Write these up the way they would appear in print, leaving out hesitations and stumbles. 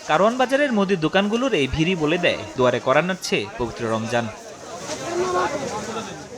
কারওয়ান বাজারের মুদির দোকানগুলোর এই ভিড়ই বলে দেয় দুয়ারে করা নাড়ছে পবিত্র রমজান।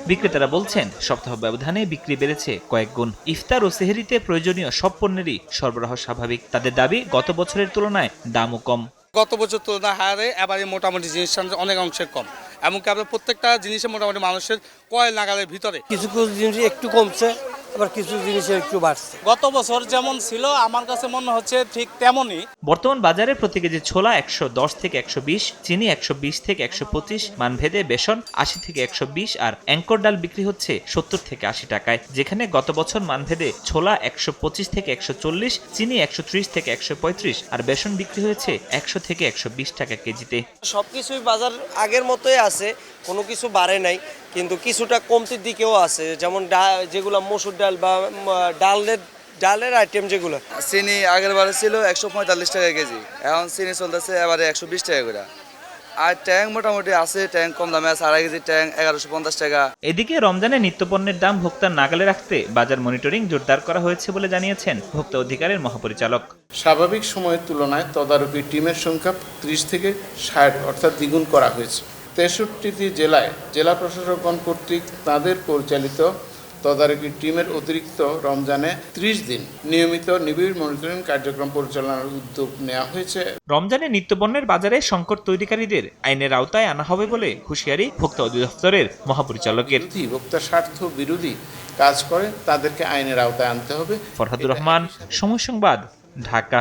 বিক্রেতারা বলছেন সপ্তাহ ব্যবধানে বিক্রি বেড়েছে কয়েক গুণ। ইফতার ও সেহরিতে প্রয়োজনীয় সব পণ্যেরই সরবরাহ স্বাভাবিক। তাদের দাবি গত বছরের তুলনায় দামও কম। গত বছর তুলনায় হারে এবারে মোটামুটি জিনিসের অনেক অংশে কম, এমনকি আপনার প্রত্যেকটা জিনিসে মোটামুটি মানুষের কয় নাগালের ভিতরে। কিছু কিছু জিনিস একটু কমছে, আবার কিছু জিনিসের একটু বাড়ছে। গত বছর যেমন ছিল আমার কাছে মনে হচ্ছে ঠিক তেমনই। বর্তমান বাজারে প্রতি কেজি ছোলা ১১০ থেকে ১২০, চিনি ১২০ থেকে ১২৫, মানভেদে বেসন ৮০ থেকে ১২০ আর অ্যাঙ্কর ডাল বিক্রি হচ্ছে ৭০ থেকে ৮০ টাকায়। যেখানে গত বছর মানভেদে ছোলা ১২৫ থেকে ১৪০, চিনি ১৩০ থেকে ১৩৫ আর বেসন বিক্রি হয়েছে ১০০ থেকে ১২০ টাকা কেজিতে। সবকিছুই বাজার আগের মতোই আছে, কোনো কিছু বাড়ে নাই, কিন্তু কিছুটা কমতির দিকেও আছে। যেমন যেগুলো মসুর ডাল বা ডালের আইটেম যেগুলো। চিনি আগের বারে ছিল ১৪৫ টাকা কেজি, এখন চিনি চলতেছে এবারে ১২০ টাকা করে। আর ট্যাং মোটামুটি আছে, ট্যাং কম দামে আছে, আড়াই কেজি ট্যাং ১১৫০ টাকা। এদিকে রমজানে নিত্যপণ্যের দাম ভোক্তার নাগালে রাখতে বাজার মনিটরিং জোরদার করা হয়েছে বলে জানিয়েছেন ভোক্তা অধিকারের মহাপরিচালক। স্বাভাবিক সময়ের তুলনায় তদারকি টিমের সংখ্যা ৩০ থেকে ৬০ অর্থাৎ দ্বিগুণ করা হয়েছে। ৬৩টি জেলায় জেলা প্রশাসকগণ কর্তৃক তাদের পরিচালিত তদারকি টিমের অতিরিক্ত রমজানে ৩০ দিন নিয়মিত নিবিড় মনিটরিং কার্যক্রম পরিচালনার উদ্যোগ নেওয়া হয়েছে। রমজানে নিত্যপণ্যের বাজারে সংকট তৈরিকারীদের আইনের আওতায় আনা হবে বলে হুঁশিয়ারি ভোক্তা অধিদপ্তরের মহাপরিচালকের। ভোক্তা স্বার্থ বিরোধী কাজ করে তাদেরকে আইনের আওতায় আনতে হবে। ফরহাদুর রহমান, সময় সংবাদ, ঢাকা।